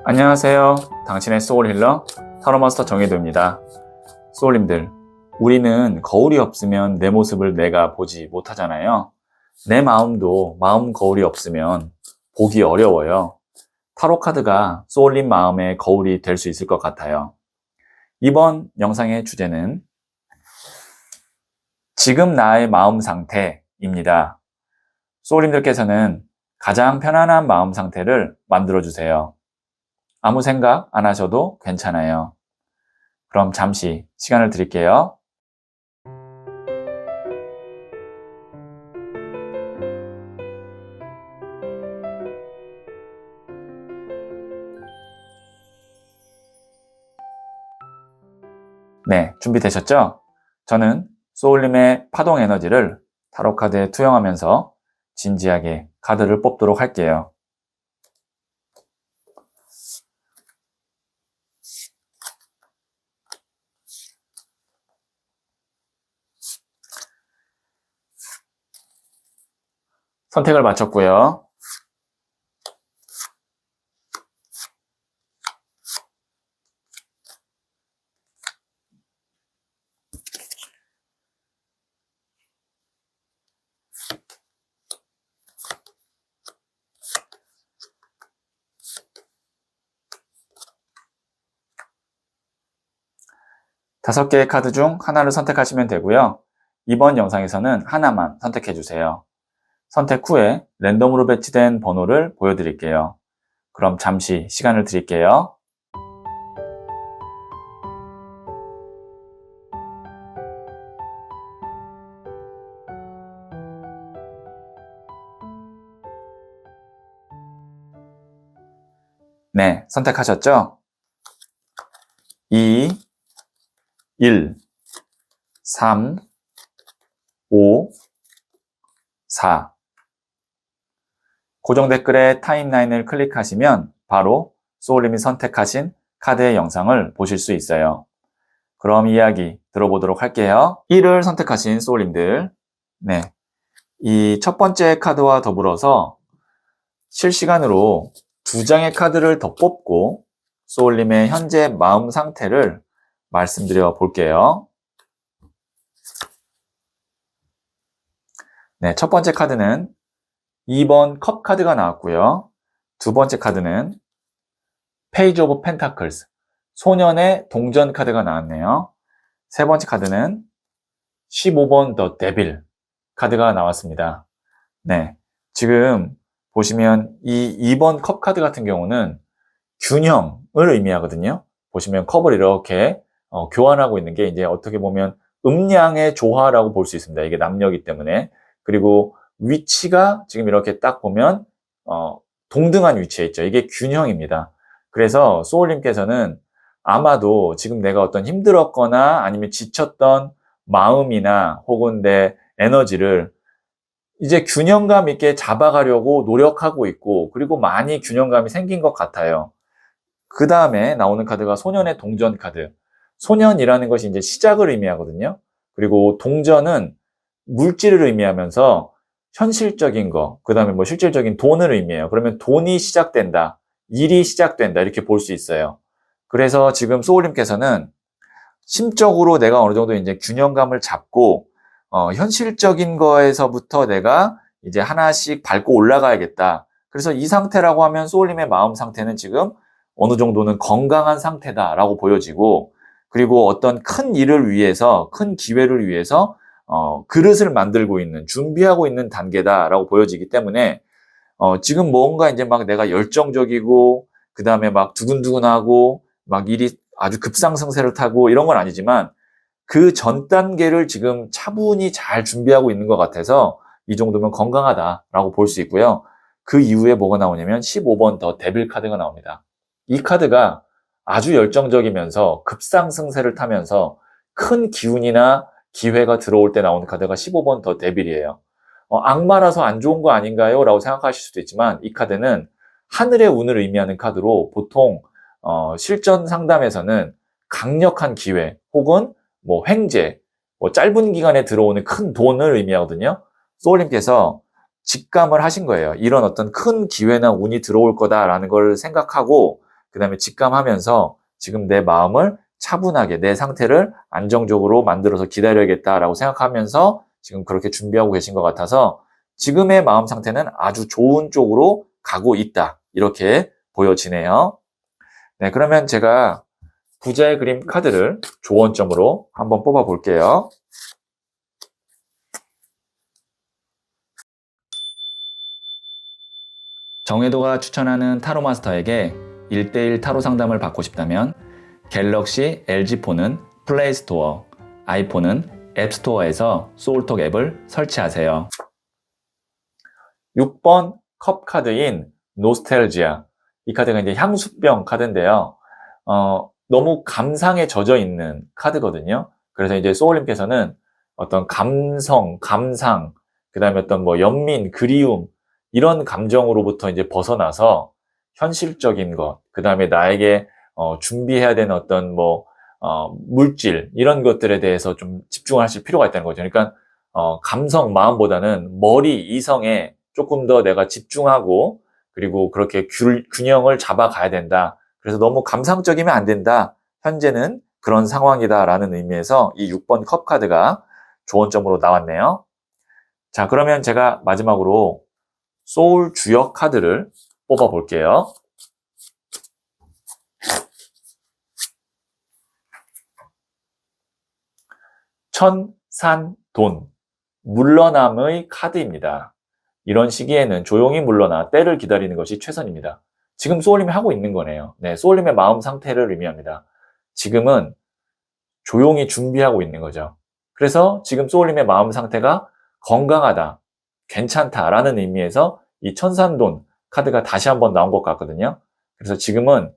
안녕하세요. 당신의 소울힐러 타로마스터 정혜도입니다. 소울님들, 우리는 거울이 없으면 내 모습을 내가 보지 못하잖아요. 내 마음도 마음 거울이 없으면 보기 어려워요. 타로 카드가 소울님 마음의 거울이 될 수 있을 것 같아요. 이번 영상의 주제는 지금 나의 마음 상태입니다. 소울님들께서는 가장 편안한 마음 상태를 만들어주세요. 아무 생각 안 하셔도 괜찮아요. 그럼 잠시 시간을 드릴게요. 네, 준비되셨죠? 저는 소울님의 파동 에너지를 타로 카드에 투영하면서 진지하게 카드를 뽑도록 할게요. 선택을 마쳤고요. 다섯 개의 카드 중 하나를 선택하시면 되고요. 이번 영상에서는 하나만 선택해 주세요. 선택 후에 랜덤으로 배치된 번호를 보여드릴게요. 그럼 잠시 시간을 드릴게요. 네, 선택하셨죠? 2, 1, 3, 5, 4. 고정 댓글에 타임라인을 클릭하시면 바로 소울님이 선택하신 카드의 영상을 보실 수 있어요. 그럼 이야기 들어보도록 할게요. 1을 선택하신 소울님들, 네, 이 첫 번째 카드와 더불어서 실시간으로 두 장의 카드를 더 뽑고 소울님의 현재 마음 상태를 말씀드려 볼게요. 네, 첫 번째 카드는 2번 컵 카드가 나왔고요. 두 번째 카드는 페이지 오브 펜타클스, 소년의 동전 카드가 나왔네요. 세 번째 카드는 15번 더 데빌 카드가 나왔습니다. 네, 지금 보시면 이 2번 컵 카드 같은 경우는 균형을 의미하거든요. 보시면 컵을 이렇게 교환하고 있는 게 이제 어떻게 보면 음양의 조화라고 볼 수 있습니다. 이게 남녀이기 때문에. 그리고 위치가 지금 이렇게 딱 보면 동등한 위치에 있죠. 이게 균형입니다. 그래서 소울님께서는 아마도 지금 내가 어떤 힘들었거나 아니면 지쳤던 마음이나 혹은 내 에너지를 이제 균형감 있게 잡아가려고 노력하고 있고, 그리고 많이 균형감이 생긴 것 같아요. 그 다음에 나오는 카드가 소년의 동전 카드. 소년이라는 것이 이제 시작을 의미하거든요. 그리고 동전은 물질을 의미하면서 현실적인 거, 그 다음에 뭐 실질적인 돈을 의미해요. 그러면 돈이 시작된다, 일이 시작된다, 이렇게 볼 수 있어요. 그래서 지금 소울님께서는 심적으로 내가 어느 정도 이제 균형감을 잡고, 현실적인 거에서부터 내가 이제 하나씩 밟고 올라가야겠다. 그래서 이 상태라고 하면 소울님의 마음 상태는 지금 어느 정도는 건강한 상태다라고 보여지고, 그리고 어떤 큰 일을 위해서, 큰 기회를 위해서 그릇을 만들고 있는, 준비하고 있는 단계다라고 보여지기 때문에 지금 뭔가 이제 막 내가 열정적이고 그 다음에 막 두근두근하고 막 일이 아주 급상승세를 타고 이런 건 아니지만 그 전 단계를 지금 차분히 잘 준비하고 있는 것 같아서 이 정도면 건강하다라고 볼 수 있고요. 그 이후에 뭐가 나오냐면 15번 더 데빌 카드가 나옵니다. 이 카드가 아주 열정적이면서 급상승세를 타면서 큰 기운이나 기회가 들어올 때 나오는 카드가 15번 더 데빌이에요. 악마라서 안 좋은 거 아닌가요? 라고 생각하실 수도 있지만 이 카드는 하늘의 운을 의미하는 카드로 보통 실전 상담에서는 강력한 기회 혹은 뭐 횡재, 뭐 짧은 기간에 들어오는 큰 돈을 의미하거든요. 소울님께서 직감을 하신 거예요. 이런 어떤 큰 기회나 운이 들어올 거다라는 걸 생각하고 그 다음에 직감하면서 지금 내 마음을 차분하게 내 상태를 안정적으로 만들어서 기다려야겠다라고 생각하면서 지금 그렇게 준비하고 계신 것 같아서 지금의 마음 상태는 아주 좋은 쪽으로 가고 있다. 이렇게 보여지네요. 네, 그러면 제가 부자의 그림 카드를 조언점으로 한번 뽑아 볼게요. 정혜도가 추천하는 타로 마스터에게 1대1 타로 상담을 받고 싶다면 갤럭시 LG폰은 플레이스토어, 아이폰은 앱스토어에서 소울톡 앱을 설치하세요. 6번 컵 카드인 노스텔지아. 이 카드가 이제 향수병 카드인데요. 너무 감상에 젖어 있는 카드거든요. 그래서 이제 소울님께서는 어떤 감성, 감상, 그 다음에 어떤 뭐 연민, 그리움, 이런 감정으로부터 이제 벗어나서 현실적인 것, 그 다음에 나에게 준비해야 되는 어떤 뭐 물질 이런 것들에 대해서 좀 집중하실 필요가 있다는 거죠. 그러니까 감성, 마음보다는 머리, 이성에 조금 더 내가 집중하고 그리고 그렇게 균형을 잡아가야 된다. 그래서 너무 감상적이면 안 된다. 현재는 그런 상황이다라는 의미에서 이 6번 컵 카드가 조언점으로 나왔네요. 자, 그러면 제가 마지막으로 소울 주역 카드를 뽑아 볼게요. 천산돈, 물러남의 카드입니다. 이런 시기에는 조용히 물러나 때를 기다리는 것이 최선입니다. 지금 소울님이 하고 있는 거네요. 네, 소울님의 마음 상태를 의미합니다. 지금은 조용히 준비하고 있는 거죠. 그래서 지금 소울님의 마음 상태가 건강하다, 괜찮다라는 의미에서 이 천산돈 카드가 다시 한번 나온 것 같거든요. 그래서 지금은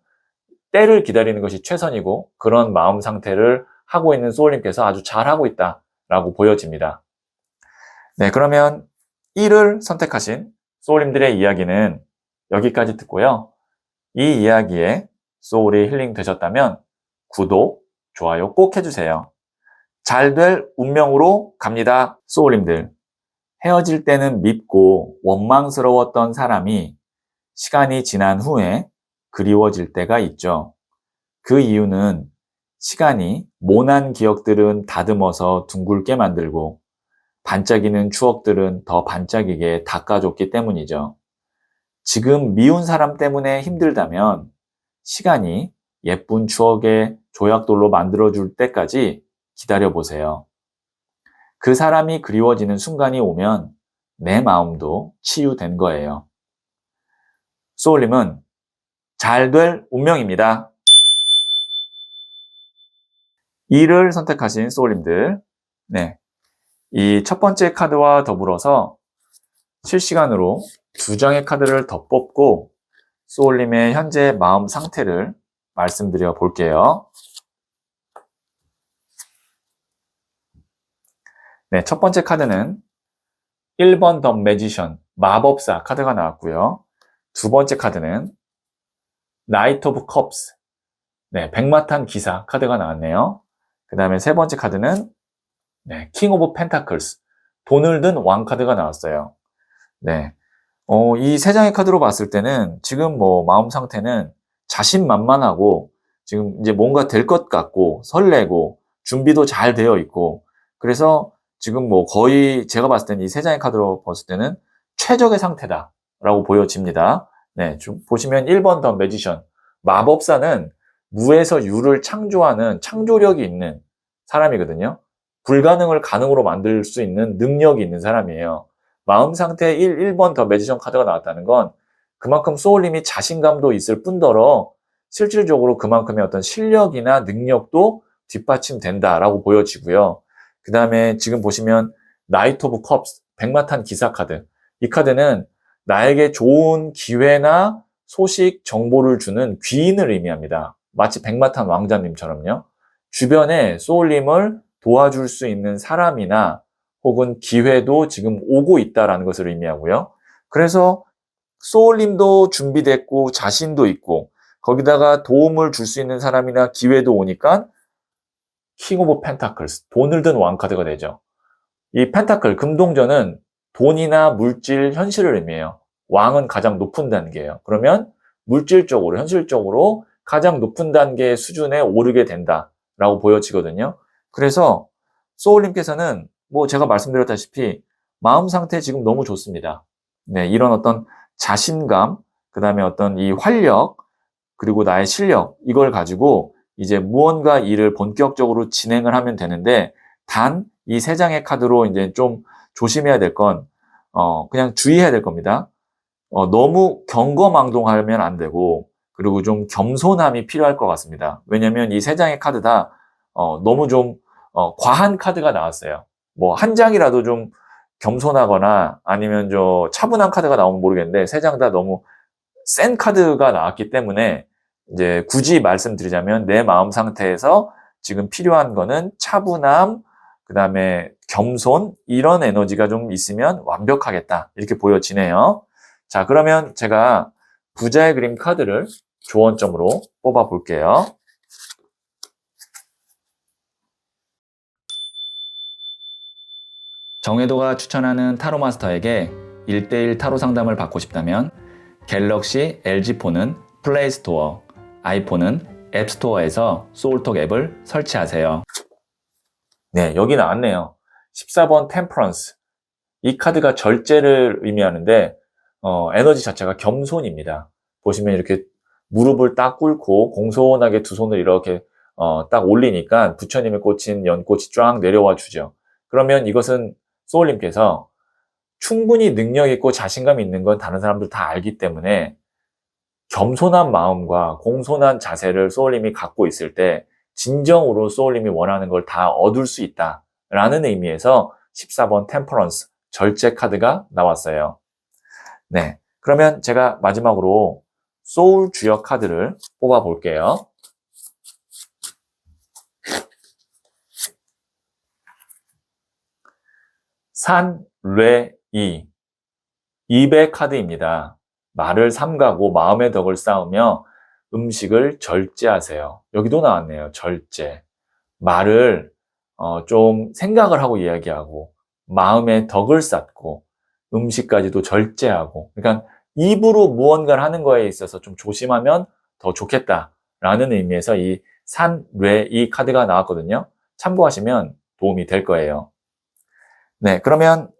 때를 기다리는 것이 최선이고 그런 마음 상태를 하고 있는 소울님께서 아주 잘하고 있다라고 보여집니다. 네, 그러면 1을 선택하신 소울님들의 이야기는 여기까지 듣고요. 이 이야기에 소울이 힐링 되셨다면 구독, 좋아요 꼭 해주세요. 잘 될 운명으로 갑니다. 소울님들, 헤어질 때는 밉고 원망스러웠던 사람이 시간이 지난 후에 그리워질 때가 있죠. 그 이유는 시간이 모난 기억들은 다듬어서 둥글게 만들고 반짝이는 추억들은 더 반짝이게 닦아줬기 때문이죠. 지금 미운 사람 때문에 힘들다면 시간이 예쁜 추억의 조약돌로 만들어줄 때까지 기다려보세요. 그 사람이 그리워지는 순간이 오면 내 마음도 치유된 거예요. 소울님은 잘 될 운명입니다. 2를 선택하신 소울님들, 네, 이 첫 번째 카드와 더불어서 실시간으로 2장의 카드를 더 뽑고 소울님의 현재 마음 상태를 말씀드려 볼게요. 네, 첫 번째 카드는 1번 더 매지션, 마법사 카드가 나왔고요. 두 번째 카드는 나이트 오브 컵스, 네, 백마탄 기사 카드가 나왔네요. 그 다음에 세 번째 카드는 네, 킹 오브 펜타클스, 돈을 든 왕 카드가 나왔어요. 네, 이 세 장의 카드로 봤을 때는 지금 뭐 마음 상태는 자신만만하고 지금 이제 뭔가 될 것 같고 설레고 준비도 잘 되어 있고 그래서 지금 뭐 거의 제가 봤을 때는 이 세 장의 카드로 봤을 때는 최적의 상태다라고 보여집니다. 네, 보시면 1번 더 매지션, 마법사는 무에서 유를 창조하는 창조력이 있는 사람이거든요. 불가능을 가능으로 만들 수 있는 능력이 있는 사람이에요. 마음 상태 1번 더 매지션 카드가 나왔다는 건 그만큼 소울님이 자신감도 있을 뿐더러 실질적으로 그만큼의 어떤 실력이나 능력도 뒷받침된다라고 보여지고요. 그 다음에 지금 보시면 나이트 오브 컵스, 백마탄 기사 카드. 이 카드는 나에게 좋은 기회나 소식, 정보를 주는 귀인을 의미합니다. 마치 백마탄 왕자님처럼요. 주변에 소울님을 도와줄 수 있는 사람이나 혹은 기회도 지금 오고 있다라는 것을 의미하고요. 그래서 소울님도 준비됐고 자신도 있고 거기다가 도움을 줄 수 있는 사람이나 기회도 오니까 킹 오브 펜타클스, 돈을 든 왕 카드가 되죠. 이 펜타클, 금동전은 돈이나 물질, 현실을 의미해요. 왕은 가장 높은 단계예요. 그러면 물질적으로, 현실적으로 가장 높은 단계의 수준에 오르게 된다라고 보여지거든요. 그래서 소울님께서는 뭐 제가 말씀드렸다시피 마음 상태 지금 너무 좋습니다. 네, 이런 어떤 자신감, 그 다음에 어떤 이 활력, 그리고 나의 실력, 이걸 가지고 이제 무언가 일을 본격적으로 진행을 하면 되는데, 단 이 세 장의 카드로 이제 좀 조심해야 될 건, 그냥 주의해야 될 겁니다. 너무 경거망동하면 안 되고, 그리고 좀 겸손함이 필요할 것 같습니다. 왜냐면 이 세 장의 카드 다, 너무 좀, 과한 카드가 나왔어요. 뭐, 한 장이라도 좀 겸손하거나 아니면 차분한 카드가 나오면 모르겠는데, 세 장 다 너무 센 카드가 나왔기 때문에, 이제 굳이 말씀드리자면 내 마음 상태에서 지금 필요한 거는 차분함, 그 다음에 겸손, 이런 에너지가 좀 있으면 완벽하겠다. 이렇게 보여지네요. 자, 그러면 제가 부자의 그림 카드를 조언점으로 뽑아 볼게요. 정혜도가 추천하는 타로 마스터에게 1대1 타로 상담을 받고 싶다면 갤럭시 LG폰은 플레이스토어, 아이폰은 앱스토어에서 소울톡 앱을 설치하세요. 네, 여기 나왔네요. 14번 템퍼런스. 이 카드가 절제를 의미하는데 에너지 자체가 겸손입니다. 보시면 이렇게 무릎을 딱 꿇고 공손하게 두 손을 이렇게 딱 올리니까 부처님의 꽂힌 연꽃이 쫙 내려와 주죠. 그러면 이것은 소울님께서 충분히 능력 있고 자신감 있는 건 다른 사람들 다 알기 때문에 겸손한 마음과 공손한 자세를 소울님이 갖고 있을 때 진정으로 소울님이 원하는 걸 다 얻을 수 있다라는 의미에서 14번 템퍼런스, 절제 카드가 나왔어요. 네, 그러면 제가 마지막으로 소울 주역 카드를 뽑아 볼게요. 산뢰이, 입의 카드입니다. 말을 삼가고 마음의 덕을 쌓으며 음식을 절제하세요. 여기도 나왔네요. 절제. 말을 좀 생각을 하고 이야기하고 마음의 덕을 쌓고 음식까지도 절제하고, 그러니까 입으로 무언가를 하는 거에 있어서 좀 조심하면 더 좋겠다라는 의미에서 이 산뢰이 카드가 나왔거든요. 참고하시면 도움이 될 거예요. 네, 그러면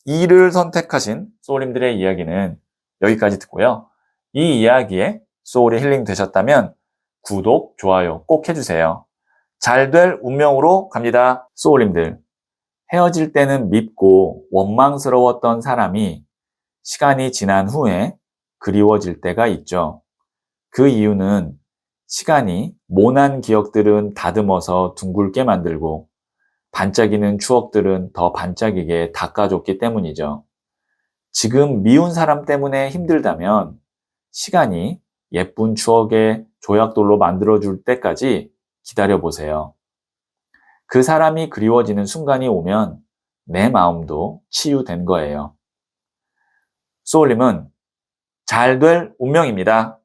2를 선택하신 소울님들의 이야기는 여기까지 듣고요. 이 이야기에 소울이 힐링 되셨다면 구독, 좋아요 꼭 해주세요. 잘 될 운명으로 갑니다. 소울님들, 헤어질 때는 밉고 원망스러웠던 사람이 시간이 지난 후에 그리워질 때가 있죠. 그 이유는 시간이 모난 기억들은 다듬어서 둥글게 만들고 반짝이는 추억들은 더 반짝이게 닦아줬기 때문이죠. 지금 미운 사람 때문에 힘들다면 시간이 예쁜 추억의 조약돌로 만들어줄 때까지 기다려보세요. 그 사람이 그리워지는 순간이 오면 내 마음도 치유된 거예요. 소울님은 잘 될 운명입니다.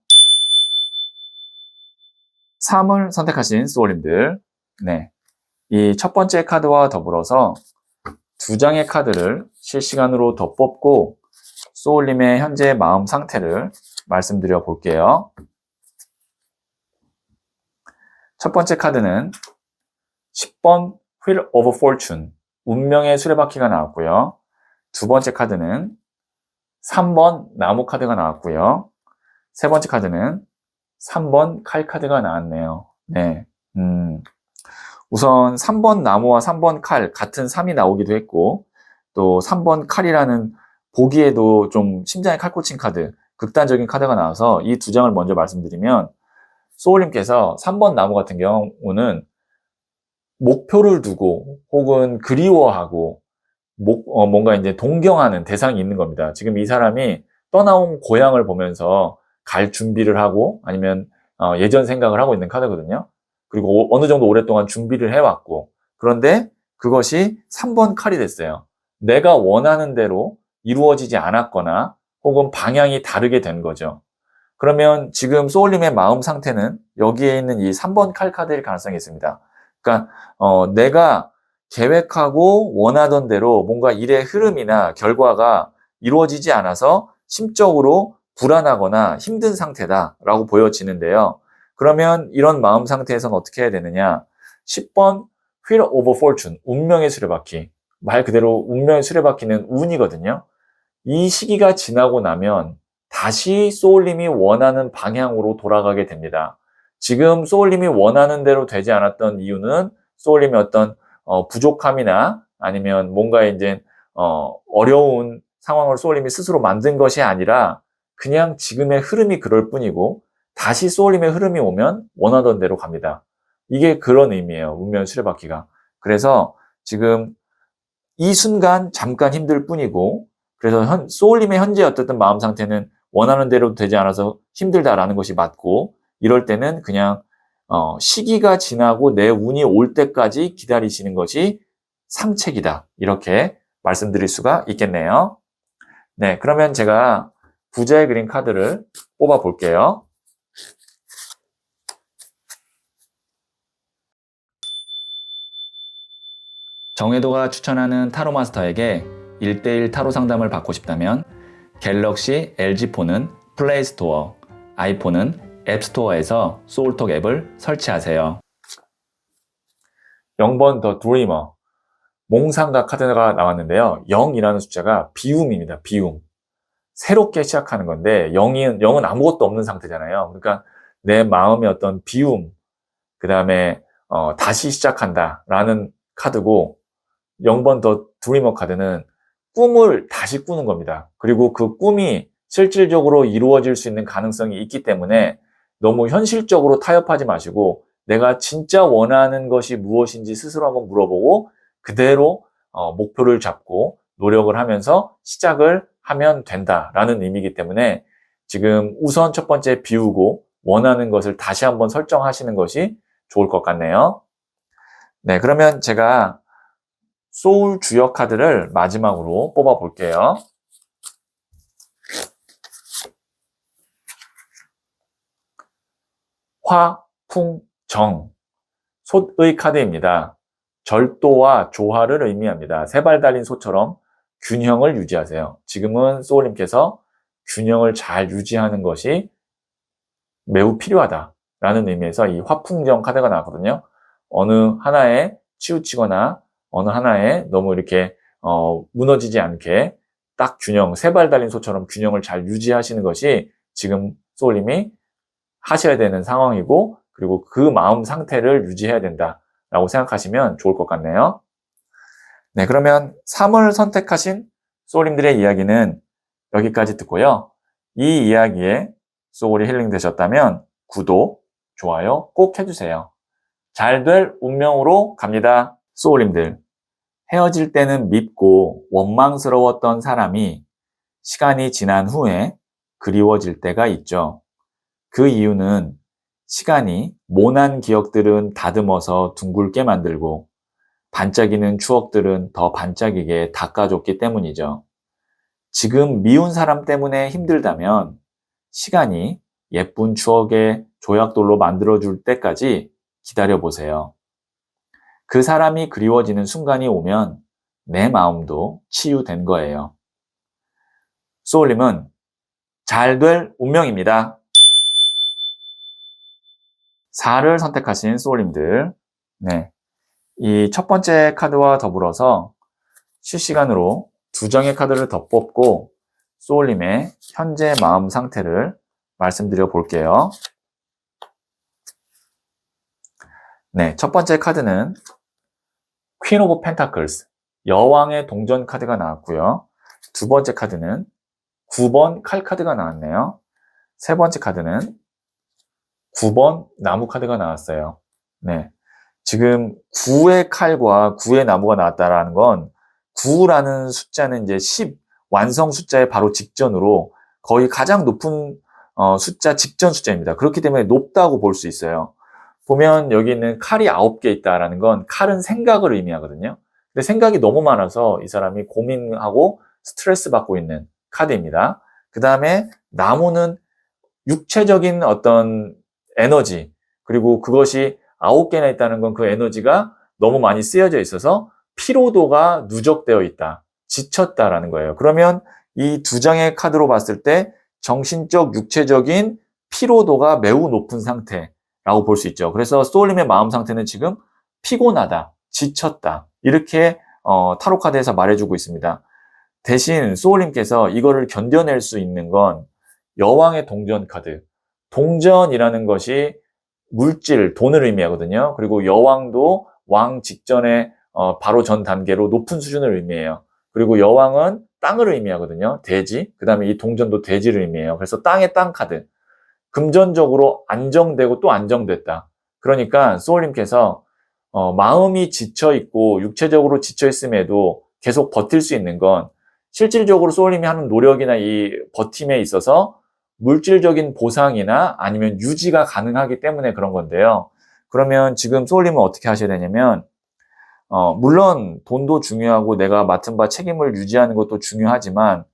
3을 선택하신 소울님들, 네, 이 첫 번째 카드와 더불어서 2장의 카드를 실시간으로 더 뽑고 소울님의 현재 마음 상태를 말씀드려 볼게요. 첫 번째 카드는 10번 Wheel of Fortune, 운명의 수레바퀴가 나왔고요. 두 번째 카드는 3번 나무 카드가 나왔고요. 세 번째 카드는 3번 칼 카드가 나왔네요. 네, 우선 3번 나무와 3번 칼, 같은 3이 나오기도 했고, 또 3번 칼이라는 보기에도 좀 심장에 칼 꽂힌 카드, 극단적인 카드가 나와서 이 2장을 먼저 말씀드리면, 소울님께서 3번 나무 같은 경우는 목표를 두고 혹은 그리워하고 뭔가 이제 동경하는 대상이 있는 겁니다. 지금 이 사람이 떠나온 고향을 보면서 갈 준비를 하고 아니면 예전 생각을 하고 있는 카드거든요. 그리고 어느 정도 오랫동안 준비를 해왔고, 그런데 그것이 3번 칼이 됐어요. 내가 원하는 대로 이루어지지 않았거나 혹은 방향이 다르게 된 거죠. 그러면 지금 소울님의 마음 상태는 여기에 있는 이 3번 칼 카드일 가능성이 있습니다. 그러니까 내가 계획하고 원하던 대로 뭔가 일의 흐름이나 결과가 이루어지지 않아서 심적으로 불안하거나 힘든 상태다라고 보여지는데요. 그러면 이런 마음 상태에서는 어떻게 해야 되느냐? 10번 Wheel of Fortune, 운명의 수레바퀴. 말 그대로 운명의 수레바퀴는 운이거든요. 이 시기가 지나고 나면 다시 소울님이 원하는 방향으로 돌아가게 됩니다. 지금 소울님이 원하는 대로 되지 않았던 이유는 소울님이 어떤 부족함이나 아니면 뭔가 이제 어려운 상황을 소울님이 스스로 만든 것이 아니라 그냥 지금의 흐름이 그럴 뿐이고 다시 소울님의 흐름이 오면 원하던 대로 갑니다. 이게 그런 의미예요. 운명의 수레바퀴가. 그래서 지금 이 순간 잠깐 힘들 뿐이고 그래서 소울님의 현재 어떻든 마음 상태는 원하는 대로 되지 않아서 힘들다라는 것이 맞고 이럴 때는 그냥 시기가 지나고 내 운이 올 때까지 기다리시는 것이 상책이다. 이렇게 말씀드릴 수가 있겠네요. 네, 그러면 제가 부자의 그린 카드를 뽑아 볼게요. 정혜도가 추천하는 타로 마스터에게 1대1 타로 상담을 받고 싶다면 갤럭시 LG폰은 플레이스토어, 아이폰은 앱스토어에서 소울톡 앱을 설치하세요. 0번 더 드리머, 몽상가 카드가 나왔는데요. 0이라는 숫자가 비움입니다. 비움. 새롭게 시작하는 건데 0은 아무것도 없는 상태잖아요. 그러니까 내 마음의 어떤 비움, 그 다음에 다시 시작한다라는 카드고 0번 더 드리머 카드는 꿈을 다시 꾸는 겁니다. 그리고 그 꿈이 실질적으로 이루어질 수 있는 가능성이 있기 때문에 너무 현실적으로 타협하지 마시고 내가 진짜 원하는 것이 무엇인지 스스로 한번 물어보고 그대로 목표를 잡고 노력을 하면서 시작을 하면 된다라는 의미이기 때문에 지금 우선 첫 번째 비우고 원하는 것을 다시 한번 설정하시는 것이 좋을 것 같네요. 네, 그러면 제가 소울 주역 카드를 마지막으로 뽑아 볼게요. 화, 풍, 정. 솥의 카드입니다. 절도와 조화를 의미합니다. 세 발 달린 소처럼 균형을 유지하세요. 지금은 소울님께서 균형을 잘 유지하는 것이 매우 필요하다라는 의미에서 이 화풍정 카드가 나왔거든요. 어느 하나에 치우치거나 어느 하나에 너무 이렇게 무너지지 않게 딱 균형, 세 발 달린 소처럼 균형을 잘 유지하시는 것이 지금 소울님이 하셔야 되는 상황이고 그리고 그 마음 상태를 유지해야 된다라고 생각하시면 좋을 것 같네요. 네, 그러면 3을 선택하신 소울님들의 이야기는 여기까지 듣고요. 이 이야기에 소울이 힐링 되셨다면 구독, 좋아요 꼭 해주세요. 잘 될 운명으로 갑니다. 소울님들, 헤어질 때는 밉고 원망스러웠던 사람이 시간이 지난 후에 그리워질 때가 있죠. 그 이유는 시간이 모난 기억들은 다듬어서 둥글게 만들고 반짝이는 추억들은 더 반짝이게 닦아줬기 때문이죠. 지금 미운 사람 때문에 힘들다면 시간이 예쁜 추억의 조약돌로 만들어줄 때까지 기다려보세요. 그 사람이 그리워지는 순간이 오면 내 마음도 치유된 거예요. 소울님은 잘 될 운명입니다. 4를 선택하신 소울님들, 네, 이 첫 번째 카드와 더불어서 실시간으로 2장의 카드를 더 뽑고 소울님의 현재 마음 상태를 말씀드려 볼게요. 네, 첫 번째 카드는 퀸 오브 펜타클스, 여왕의 동전 카드가 나왔고요. 두 번째 카드는 9번 칼 카드가 나왔네요. 세 번째 카드는 9번 나무 카드가 나왔어요. 네, 지금 9의 칼과 9의 나무가 나왔다라는 건 9라는 숫자는 이제 10 완성 숫자의 바로 직전으로 거의 가장 높은 숫자 직전 숫자입니다. 그렇기 때문에 높다고 볼 수 있어요. 보면 여기 있는 칼이 9개 있다라는 건 칼은 생각을 의미하거든요. 근데 생각이 너무 많아서 이 사람이 고민하고 스트레스 받고 있는 카드입니다. 그 다음에 나무는 육체적인 어떤 에너지, 그리고 그것이 9개나 있다는 건 그 에너지가 너무 많이 쓰여져 있어서 피로도가 누적되어 있다, 지쳤다라는 거예요. 그러면 이 2장의 카드로 봤을 때 정신적, 육체적인 피로도가 매우 높은 상태라고 볼 수 있죠. 그래서 소울님의 마음 상태는 지금 피곤하다, 지쳤다 이렇게 타로 카드에서 말해주고 있습니다. 대신 소울님께서 이거를 견뎌낼 수 있는 건 여왕의 동전 카드. 동전이라는 것이 물질, 돈을 의미하거든요. 그리고 여왕도 왕 직전에 바로 전 단계로 높은 수준을 의미해요. 그리고 여왕은 땅을 의미하거든요. 대지. 그 다음에 이 동전도 대지를 의미해요. 그래서 땅의 땅 카드. 금전적으로 안정되고 또 안정됐다. 그러니까 소울님께서 마음이 지쳐있고 육체적으로 지쳐있음에도 계속 버틸 수 있는 건 실질적으로 소울님이 하는 노력이나 이 버팀에 있어서 물질적인 보상이나 아니면 유지가 가능하기 때문에 그런 건데요. 그러면 지금 소울님은 어떻게 하셔야 되냐면 물론 돈도 중요하고 내가 맡은 바 책임을 유지하는 것도 중요하지만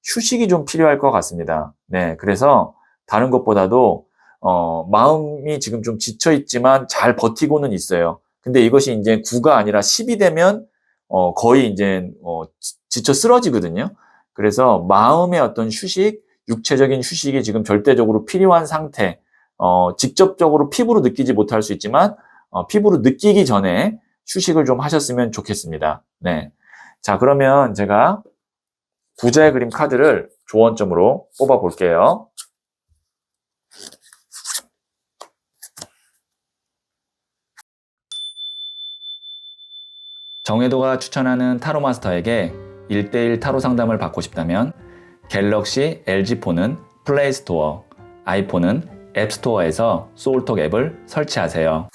휴식이 좀 필요할 것 같습니다. 네, 그래서 다른 것보다도 마음이 지금 좀 지쳐 있지만 잘 버티고는 있어요. 근데 이것이 이제 9가 아니라 10이 되면 거의 이제 지쳐 쓰러지거든요. 그래서 마음의 어떤 휴식, 육체적인 휴식이 지금 절대적으로 필요한 상태. 직접적으로 피부로 느끼지 못할 수 있지만 피부로 느끼기 전에 휴식을 좀 하셨으면 좋겠습니다. 네. 자, 그러면 제가 부자의 그림 카드를 조언점으로 뽑아 볼게요. 정혜도가 추천하는 타로 마스터에게 1대1 타로 상담을 받고 싶다면 갤럭시 LG폰은 플레이스토어, 아이폰은 앱스토어에서 소울톡 앱을 설치하세요.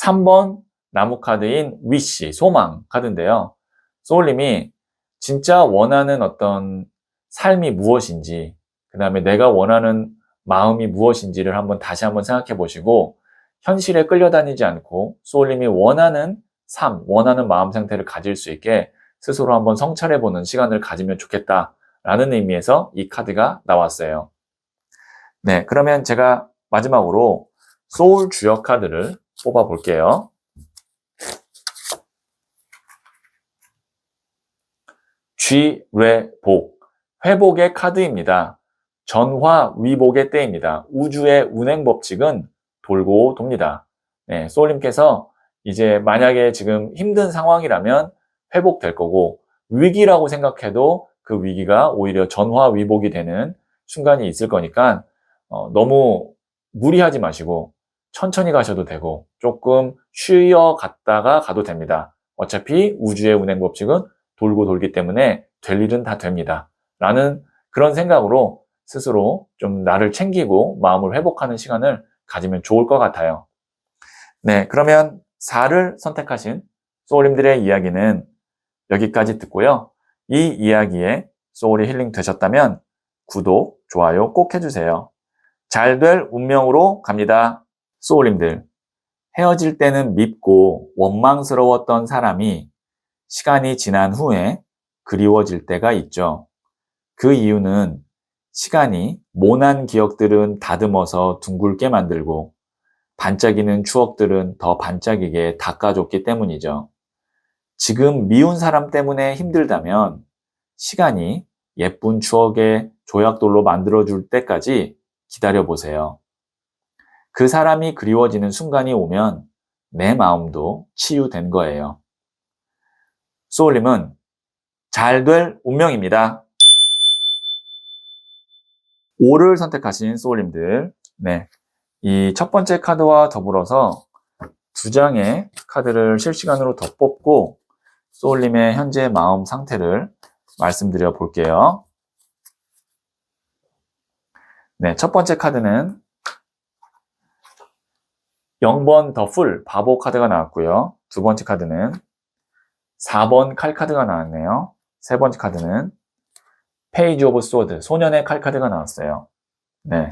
3번 나무 카드인 위시, 소망 카드인데요. 소울님이 진짜 원하는 어떤 삶이 무엇인지, 그 다음에 내가 원하는 마음이 무엇인지를 다시 한번 생각해 보시고 현실에 끌려다니지 않고 소울님이 원하는 삶, 원하는 마음 상태를 가질 수 있게 스스로 한번 성찰해 보는 시간을 가지면 좋겠다라는 의미에서 이 카드가 나왔어요. 네, 그러면 제가 마지막으로 소울 주역 카드를 뽑아 볼게요. 쥐뢰복, 회복의 카드입니다. 전화 위복의 때입니다. 우주의 운행 법칙은 돌고 돕니다. 네, 소울님께서 이제 만약에 지금 힘든 상황이라면 회복될 거고 위기라고 생각해도 그 위기가 오히려 전화 위복이 되는 순간이 있을 거니까 너무 무리하지 마시고 천천히 가셔도 되고 조금 쉬어 갔다가 가도 됩니다. 어차피 우주의 운행 법칙은 돌고 돌기 때문에 될 일은 다 됩니다. 라는 그런 생각으로 스스로 좀 나를 챙기고 마음을 회복하는 시간을 가지면 좋을 것 같아요. 네, 그러면 4를 선택하신 소울님들의 이야기는 여기까지 듣고요. 이 이야기에 소울이 힐링 되셨다면 구독, 좋아요 꼭 해주세요. 잘 될 운명으로 갑니다. 소울님들, 헤어질 때는 밉고 원망스러웠던 사람이 시간이 지난 후에 그리워질 때가 있죠. 그 이유는 시간이 모난 기억들은 다듬어서 둥글게 만들고 반짝이는 추억들은 더 반짝이게 닦아줬기 때문이죠. 지금 미운 사람 때문에 힘들다면 시간이 예쁜 추억의 조약돌로 만들어줄 때까지 기다려보세요. 그 사람이 그리워지는 순간이 오면 내 마음도 치유된 거예요. 소울님은 잘 될 운명입니다. 5를 선택하신 소울님들, 네, 이 첫 번째 카드와 더불어서 2장의 카드를 실시간으로 더 뽑고 소울님의 현재 마음 상태를 말씀드려 볼게요. 네, 첫 번째 카드는 0번 더 풀, 바보 카드가 나왔고요. 두 번째 카드는 4번 칼 카드가 나왔네요. 세 번째 카드는 페이지 오브 소드, 소년의 칼 카드가 나왔어요. 네.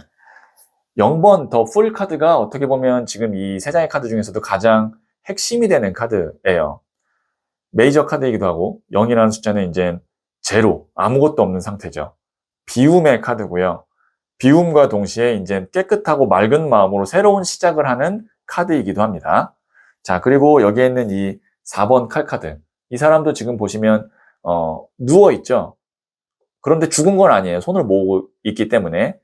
0번 더 풀 카드가 어떻게 보면 지금 이 세 장의 카드 중에서도 가장 핵심이 되는 카드예요. 메이저 카드이기도 하고 0이라는 숫자는 이제 제로, 아무것도 없는 상태죠. 비움의 카드고요. 비움과 동시에 이제 깨끗하고 맑은 마음으로 새로운 시작을 하는 카드이기도 합니다. 자, 그리고 여기에 있는 이 4번 칼 카드. 이 사람도 지금 보시면 누워 있죠. 그런데 죽은 건 아니에요. 손을 모으고 있기 때문에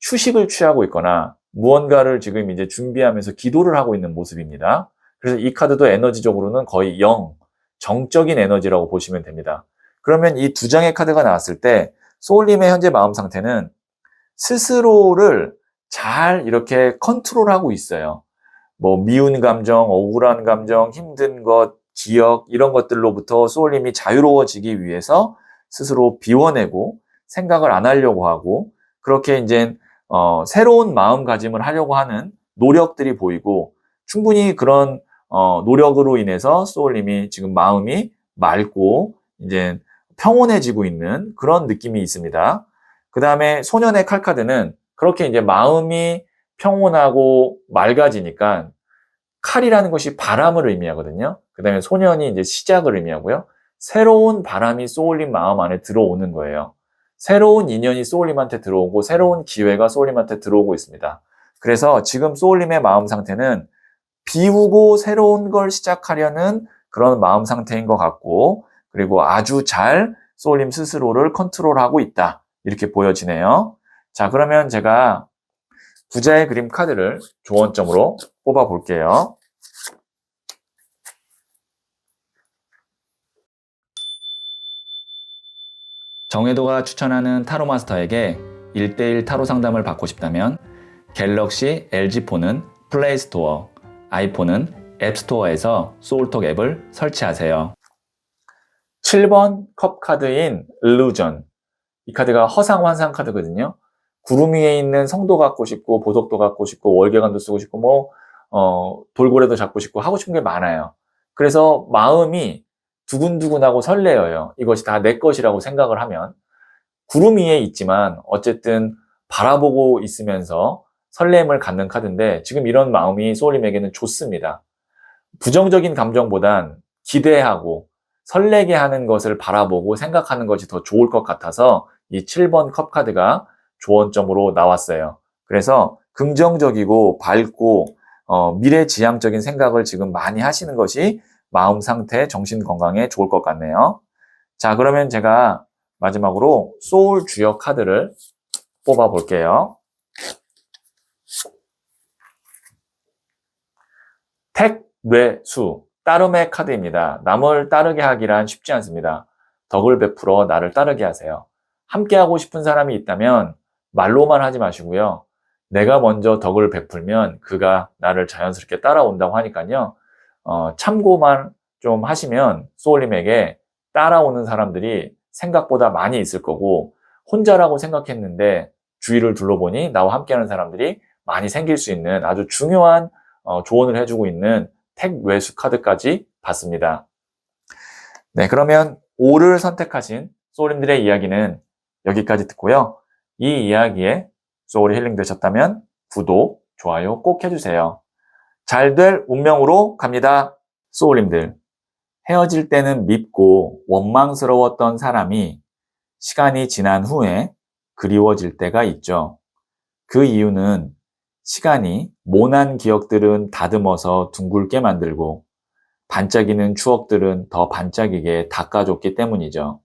휴식을 취하고 있거나 무언가를 지금 이제 준비하면서 기도를 하고 있는 모습입니다. 그래서 이 카드도 에너지적으로는 거의 0, 정적인 에너지라고 보시면 됩니다. 그러면 이 두 장의 카드가 나왔을 때 소울님의 현재 마음 상태는 스스로를 잘 이렇게 컨트롤하고 있어요. 뭐 미운 감정, 억울한 감정, 힘든 것, 기억 이런 것들로부터 소울님이 자유로워지기 위해서 스스로 비워내고 생각을 안 하려고 하고 그렇게 이제 새로운 마음가짐을 하려고 하는 노력들이 보이고 충분히 그런 노력으로 인해서 소울님이 지금 마음이 맑고 이제 평온해지고 있는 그런 느낌이 있습니다. 그 다음에 소년의 칼카드는 그렇게 이제 마음이 평온하고 맑아지니까 칼이라는 것이 바람을 의미하거든요. 그 다음에 소년이 이제 시작을 의미하고요. 새로운 바람이 소울님 마음 안에 들어오는 거예요. 새로운 인연이 소울님한테 들어오고 새로운 기회가 소울님한테 들어오고 있습니다. 그래서 지금 소울님의 마음 상태는 비우고 새로운 걸 시작하려는 그런 마음 상태인 것 같고 그리고 아주 잘 소울님 스스로를 컨트롤하고 있다. 이렇게 보여지네요. 자, 그러면 제가 부자의 그림 카드를 조언점으로 뽑아 볼게요. 정혜도가 추천하는 타로 마스터에게 1대1 타로 상담을 받고 싶다면 갤럭시 LG폰은 플레이스토어, 아이폰은 앱스토어에서 소울톡 앱을 설치하세요. 7번 컵 카드인 일루전. 이 카드가 허상환상 카드거든요. 구름 위에 있는 성도 갖고 싶고 보석도 갖고 싶고 월계관도 쓰고 싶고 돌고래도 잡고 싶고 하고 싶은 게 많아요. 그래서 마음이 두근두근하고 설레어요. 이것이 다 내 것이라고 생각을 하면 구름 위에 있지만 어쨌든 바라보고 있으면서 설렘을 갖는 카드인데 지금 이런 마음이 소울님에게는 좋습니다. 부정적인 감정보단 기대하고 설레게 하는 것을 바라보고 생각하는 것이 더 좋을 것 같아서 이 7번 컵 카드가 조언점으로 나왔어요. 그래서 긍정적이고 밝고 미래지향적인 생각을 지금 많이 하시는 것이 마음 상태, 정신 건강에 좋을 것 같네요. 자, 그러면 제가 마지막으로 소울 주역 카드를 뽑아 볼게요. 택뇌수, 따름의 카드입니다. 남을 따르게 하기란 쉽지 않습니다. 덕을 베풀어 나를 따르게 하세요. 함께 하고 싶은 사람이 있다면 말로만 하지 마시고요. 내가 먼저 덕을 베풀면 그가 나를 자연스럽게 따라온다고 하니까요. 참고만 좀 하시면 소울님에게 따라오는 사람들이 생각보다 많이 있을 거고 혼자라고 생각했는데 주위를 둘러보니 나와 함께하는 사람들이 많이 생길 수 있는 아주 중요한 조언을 해주고 있는 택외수 카드까지 봤습니다. 네, 그러면 5를 선택하신 소울님들의 이야기는 여기까지 듣고요. 이 이야기에 소울이 힐링 되셨다면 구독, 좋아요 꼭 해주세요. 잘 될 운명으로 갑니다. 소울님들, 헤어질 때는 밉고 원망스러웠던 사람이 시간이 지난 후에 그리워질 때가 있죠. 그 이유는 시간이 모난 기억들은 다듬어서 둥글게 만들고 반짝이는 추억들은 더 반짝이게 닦아줬기 때문이죠.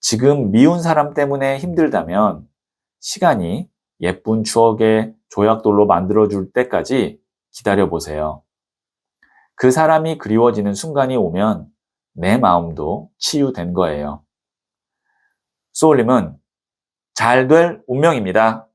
지금 미운 사람 때문에 힘들다면 시간이 예쁜 추억의 조약돌로 만들어줄 때까지 기다려보세요. 그 사람이 그리워지는 순간이 오면 내 마음도 치유된 거예요. 소울님은 잘 될 운명입니다.